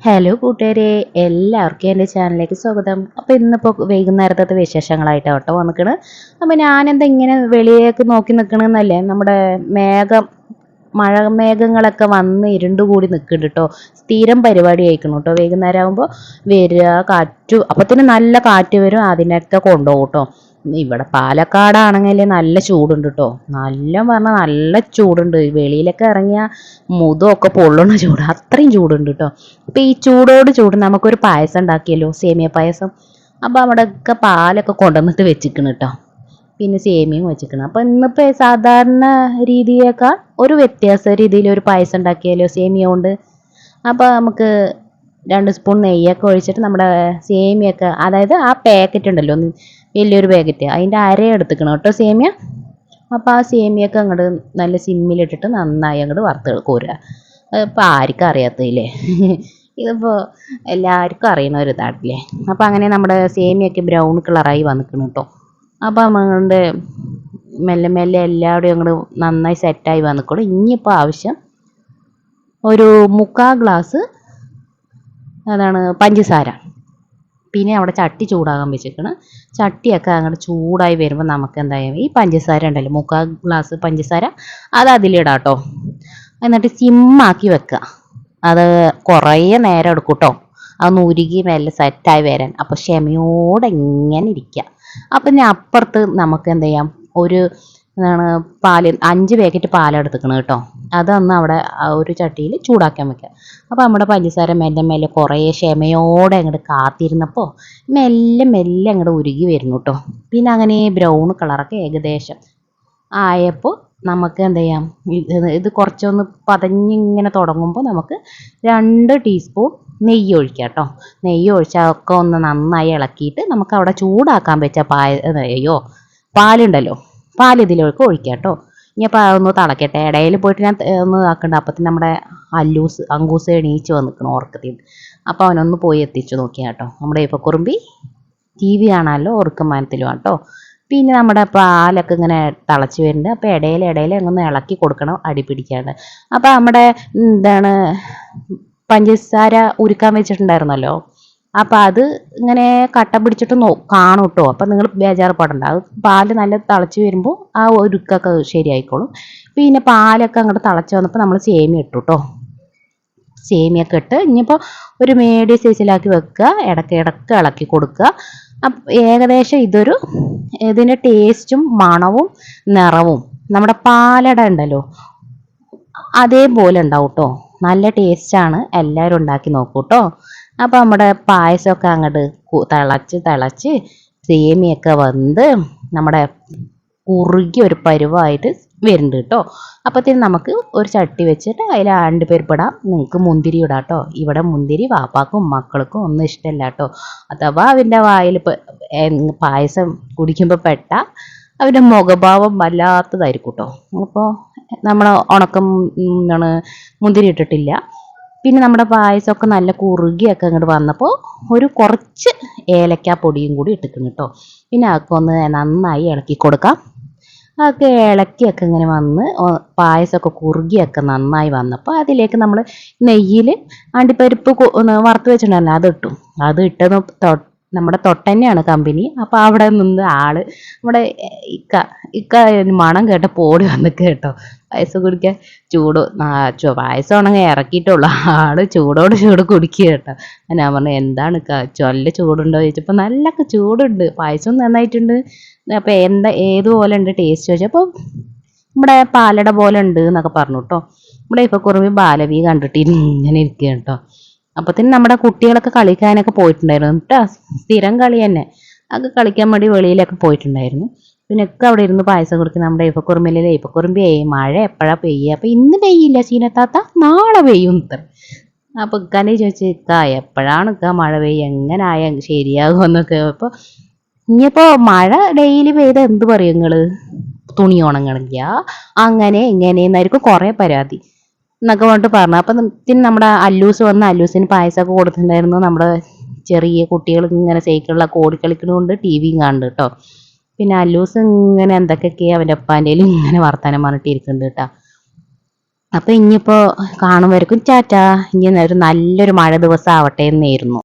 Hello കൂട്ടുകാരെ, എല്ലാവർക്കും എൻ്റെ ചാനലിലേക്ക് സ്വാഗതം. അപ്പോൾ ഇന്നിപ്പോൾ വൈകുന്നേരത്തെ വിശേഷങ്ങളായിട്ടാണ് കേട്ടോ വന്നിക്കണ്. അപ്പോൾ ഞാനെന്താ ഇങ്ങനെ വെളിയിലേക്ക് നോക്കി നിൽക്കണമെന്നല്ലേ, നമ്മുടെ മഴ മേഘങ്ങളൊക്കെ വന്ന് ഇരുണ്ടുകൂടി നിൽക്കുന്നുണ്ട് കേട്ടോ. സ്ഥിരം പരിപാടി ആയിക്കണം കേട്ടോ. വൈകുന്നേരം ആകുമ്പോൾ വരിക, കാറ്റു, അപ്പത്തിന് നല്ല കാറ്റ് വരും, അതിനൊക്കെ കൊണ്ടുപോകും കേട്ടോ. ഇവിടെ പാലക്കാടാണെങ്കിൽ നല്ല ചൂടുണ്ട് കേട്ടോ. നല്ല പറഞ്ഞാൽ നല്ല ചൂടുണ്ട്. വെളിയിലൊക്കെ ഇറങ്ങിയ മുഖമൊക്കെ പൊള്ളുന്ന ചൂട്, അത്രയും ചൂടുണ്ട് കേട്ടോ. അപ്പം ഈ ചൂടോട് ചൂട് നമുക്കൊരു പായസം ഉണ്ടാക്കിയല്ലോ, സേമിയ പായസം. അപ്പോൾ അവിടെയൊക്കെ പാലൊക്കെ കൊണ്ടുവന്നിട്ട് വെച്ചിക്കണം കേട്ടോ. പിന്നെ സേമിയയും വെച്ചിക്കണം. അപ്പം ഇന്നിപ്പോൾ സാധാരണ രീതിയേക്കാൾ ഒരു വ്യത്യാസ രീതിയിൽ ഒരു പായസം ഉണ്ടാക്കിയാലോ സേമിയ കൊണ്ട്. അപ്പോൾ നമുക്ക് 2 സ്പൂൺ നെയ്യൊക്കെ ഒഴിച്ചിട്ട് നമ്മുടെ സേമിയൊക്കെ, അതായത് ആ പാക്കറ്റ് ഉണ്ടല്ലോ, വലിയൊരു പാക്കറ്റ്, അതിൻ്റെ അര എടുത്തുക്കണം കേട്ടോ സേമിയ. അപ്പോൾ ആ സേമിയൊക്കെ അങ്ങോട്ട് നല്ല സിമ്മിലിട്ടിട്ട് നന്നായി അങ്ങോട്ട് വറുത്ത് കോരുക. ഇപ്പോൾ ആർക്കും അറിയാത്തതില്ലേ, ഇതിപ്പോൾ എല്ലാവർക്കും അറിയുന്ന ഒരു ഇതാട്ടില്ലേ. അപ്പോൾ അങ്ങനെ നമ്മുടെ സേമിയൊക്കെ ബ്രൗൺ കളറായി വന്നിക്കണം കേട്ടോ. അപ്പോൾ നമ്മളുടെ മെല്ലെ മെല്ലെ എല്ലാവരുടെയും അങ്ങോട്ട് നന്നായി സെറ്റായി വന്നിക്കോളും. ഇനിയിപ്പോൾ ആവശ്യം ഒരു 3/4 ഗ്ലാസ് അതാണ് പഞ്ചസാര. പിന്നെ അവിടെ ചട്ടി ചൂടാകാൻ വെച്ചിരിക്കണം. ചട്ടിയൊക്കെ അങ്ങോട്ട് ചൂടായി വരുമ്പോൾ നമുക്ക് എന്തായാലും ഈ പഞ്ചസാര ഉണ്ടല്ലോ, 3/4 ഗ്ലാസ് പഞ്ചസാര, അത് അതിലിടാം കേട്ടോ. എന്നിട്ട് സിമ്മാക്കി വെക്കുക. അത് കുറേ നേരം എടുക്കും കേട്ടോ, അതൊന്ന് ഉരുകി മെല്ലെ സെറ്റായി വരാൻ. അപ്പോൾ ക്ഷമയോടെ ഇങ്ങനെ ഇരിക്കുക. അപ്പം ഞാൻ അപ്പുറത്ത് നമുക്ക് എന്ത് ചെയ്യാം, ഒരു എന്താണ് പാല് 5 പാക്കറ്റ് പാലെടുത്തിക്കണം കേട്ടോ. അതൊന്ന് അവിടെ ഒരു ചട്ടിയിൽ ചൂടാക്കാൻ വെക്കുക. അപ്പോൾ നമ്മുടെ പഞ്ചസാര മെല്ലെ മെല്ലെ കുറേ ക്ഷമയോടെ അങ്ങോട്ട് കാത്തിരുന്നപ്പോൾ മെല്ലെ മെല്ലെ അങ്ങോട്ട് ഉരുകി വരുന്നു കേട്ടോ. പിന്നെ അങ്ങനെ ബ്രൗൺ കളറൊക്കെ ഏകദേശം ആയപ്പോൾ നമുക്ക് എന്ത് ചെയ്യാം, ഇത് കുറച്ചൊന്ന് പതഞ്ഞിങ്ങനെ തുടങ്ങുമ്പോൾ നമുക്ക് 2 ടീസ്പൂൺ നെയ്യ് ഒഴിക്കുക കേട്ടോ. നെയ്യ് ഒഴിച്ചാൽ ഒക്കെ ഒന്ന് നന്നായി ഇളക്കിയിട്ട് നമുക്ക് അവിടെ ചൂടാക്കാൻ വെച്ച പാലുണ്ടല്ലോ, പാൽ ഇതിലേക്ക് ഒഴിക്കുക കേട്ടോ. ഇനിയിപ്പോൾ അതൊന്ന് തിളക്കട്ടെ. ഇടയിൽ പോയിട്ട് ഞാൻ ഒന്ന് ആക്കണ്ട. അപ്പത്തിന് നമ്മുടെ അങ്കൂസ് എണീച്ച് വന്നിക്കണം ഉറക്കത്തിൽ. അപ്പോൾ അവനൊന്ന് പോയി എത്തിച്ചു നോക്കിയാൽ കേട്ടോ. നമ്മുടെ ഇപ്പോൾ കുറുമ്പി TV കാണാമല്ലോ, ഉറക്കമാനത്തിലും കേട്ടോ. പിന്നെ നമ്മുടെ പാലൊക്കെ ഇങ്ങനെ തിളച്ച് വരുന്നുണ്ട്. അപ്പോൾ ഇടയിൽ അങ്ങനെ ഇളക്കി കൊടുക്കണം, അടി പിടിക്കാണ്ട്. അപ്പോൾ നമ്മുടെ എന്താണ് പഞ്ചസാര ഉരുക്കാൻ വെച്ചിട്ടുണ്ടായിരുന്നല്ലോ, അപ്പോൾ അത് ഇങ്ങനെ കട്ട പിടിച്ചിട്ട് കാണും കേട്ടോ. അപ്പം നിങ്ങൾ ബേജാറ് പെടണ്ട, അത് പാല് നല്ല തിളച്ച് വരുമ്പോൾ ആ ഉരുക്കൊക്കെ ശരിയായിക്കോളും. പിന്നെ പാലൊക്കെ അങ്ങോട്ട് തിളച്ച് വന്നപ്പോൾ നമ്മൾ സേമിയ ഇട്ടു കേട്ടോ. സേമിയൊക്കെ ഇട്ട് ഇനിയിപ്പോൾ ഒരു മീഡിയം സൈസിലാക്കി വെക്കുക, ഇടയ്ക്ക് ഇളക്കി കൊടുക്കുക. ഏകദേശം ഇതിൻ്റെ ടേസ്റ്റും മണവും നിറവും നമ്മുടെ പാലട ഉണ്ടല്ലോ അതേപോലെ ഉണ്ടാവും കേട്ടോ. നല്ല ടേസ്റ്റാണ്, എല്ലാവരും ഉണ്ടാക്കി നോക്കൂ കേട്ടോ. അപ്പോൾ നമ്മുടെ പായസമൊക്കെ അങ്ങോട്ട് തിളച്ച് സേമിയൊക്കെ വന്ന് നമ്മുടെ കുറുകി ഒരു പരുവമായിട്ട് വരുന്നുണ്ട് കേട്ടോ. അപ്പോഴത്തേന് നമുക്ക് ഒരു ചട്ടി വെച്ചിട്ട് അതിൽ അണ്ടിപ്പരിപ്പിടാം, നിങ്ങൾക്ക് മുന്തിരി ഇടാം കേട്ടോ. ഇവിടെ മുന്തിരി വാപ്പാക്കും മക്കൾക്കും ഒന്നും ഇഷ്ടമല്ല കേട്ടോ. അഥവാ അവൻ്റെ വായിൽ പായസം കുടിക്കുമ്പോൾ പെട്ടാൽ അവൻ്റെ മുഖഭാവം വല്ലാത്തതായിരിക്കും കേട്ടോ. അപ്പോൾ നമ്മൾ എന്താണ് മുന്തിരി ഇട്ടിട്ടില്ല. പിന്നെ നമ്മുടെ പായസമൊക്കെ നല്ല കുറുകിയൊക്കെ അങ്ങോട്ട് വന്നപ്പോൾ ഒരു കുറച്ച് ഏലക്കാപ്പൊടിയും കൂടി ഇട്ടിക്കണം കേട്ടോ. പിന്നെ അതൊക്കെ ഒന്ന് നന്നായി ഇളക്കി കൊടുക്കാം. അതൊക്കെ ഇളക്കിയൊക്കെ ഇങ്ങനെ വന്ന് പായസമൊക്കെ കുറുകിയൊക്കെ നന്നായി വന്നപ്പോൾ അതിലേക്ക് നമ്മൾ നെയ്യിൽ അണ്ടിപ്പരിപ്പ് വറുത്ത് വെച്ചിട്ടുണ്ടായിരുന്നു, അത് ഇട്ടത് നമ്മുടെ തൊട്ടന്നെയാണ് കമ്പനി. അപ്പോൾ അവിടെ നിന്ന് നമ്മുടെ ഇക്ക മണം കേട്ട പോടി വന്ന് കേട്ടോ. പായസം കുടിക്കാൻ പായസമാണെങ്കിൽ ഇറക്കിയിട്ടുള്ളൂ, ചൂടോട് ചൂട് കുടിക്കുക കേട്ടോ. ഞാൻ പറഞ്ഞു എന്താണ് നല്ല ചൂടുണ്ടോ ചോദിച്ചപ്പോൾ നല്ല ചൂടുണ്ട്, പായസം നന്നായിട്ടുണ്ട്. അപ്പോൾ ഏതുപോലെ ഉണ്ട് ടേസ്റ്റ് ചോദിച്ചപ്പോൾ നമ്മുടെ പാലട പോലെ ഉണ്ട് എന്നൊക്കെ പറഞ്ഞു കേട്ടോ. നമ്മുടെ ഇപ്പോൾ കുറുമി ബാലവി കണ്ടിട്ട് ഇങ്ങനെ ഇരിക്കുക കേട്ടോ. അപ്പത്തിന് നമ്മുടെ കുട്ടികളൊക്കെ കളിക്കാനൊക്കെ പോയിട്ടുണ്ടായിരുന്നു കേട്ടോ. സ്ഥിരം കളി തന്നെ, അത് കളിക്കാൻ വേണ്ടി വെളിയിലൊക്കെ പോയിട്ടുണ്ടായിരുന്നു. പിന്നെ ഒക്കെ അവിടെ ഇരുന്ന് പായസം കുടിക്കുന്ന നമ്മുടെ ഇപ്പക്കുറുമ്പിലെ ഇപ്പക്കുറുമ്പി മഴ എപ്പോഴാണ് പെയ്യുക, അപ്പോൾ ഇന്ന് പെയ്യില്ല ചീനത്താത്ത, നാളെ പെയ്യും ഇത്ര. അപ്പോൾ ഇക്കാനെ ചോദിച്ചു, എപ്പോഴാണ് മഴ പെയ്യുക, എങ്ങനെ ആയാൽ ശരിയാകുമെന്നൊക്കെ. അപ്പോൾ ഇനിയിപ്പോൾ മഴ ഡെയിലി പെയ്ത എന്ത് പറയും നിങ്ങൾ, തുണി ഉണങ്ങണില്ല, അങ്ങനെ എങ്ങനെയെന്നായിരിക്കും കുറേ പരാതി എന്നൊക്കെ പറഞ്ഞിട്ട് പറഞ്ഞു. അപ്പം പിന്നെ നമ്മുടെ അല്ലൂസിന് പായസമൊക്കെ കൊടുത്തിട്ടുണ്ടായിരുന്നു. നമ്മുടെ ചെറിയ കുട്ടികൾ ഇങ്ങനെ സൈക്കിളിലൊക്കെ ഓടിക്കളിക്കുന്നതുകൊണ്ട് TV കാണുന്നുണ്ട് കേട്ടോ. പിന്നെ അല്ലൂസ് ഇങ്ങനെ എന്തൊക്കെയൊക്കെയാണ് അവൻ്റെ അപ്പാൻ്റെ ഇങ്ങനെ വർത്താനം പറഞ്ഞിട്ട് ഇരിക്കുന്നുണ്ട് കേട്ടോ. അപ്പൊ ഇനിയിപ്പോ കാണുമായിരിക്കും. ടാറ്റാ. ഇനി ഒരു നല്ലൊരു മഴ ദിവസം ആവട്ടെ എന്നായിരുന്നു.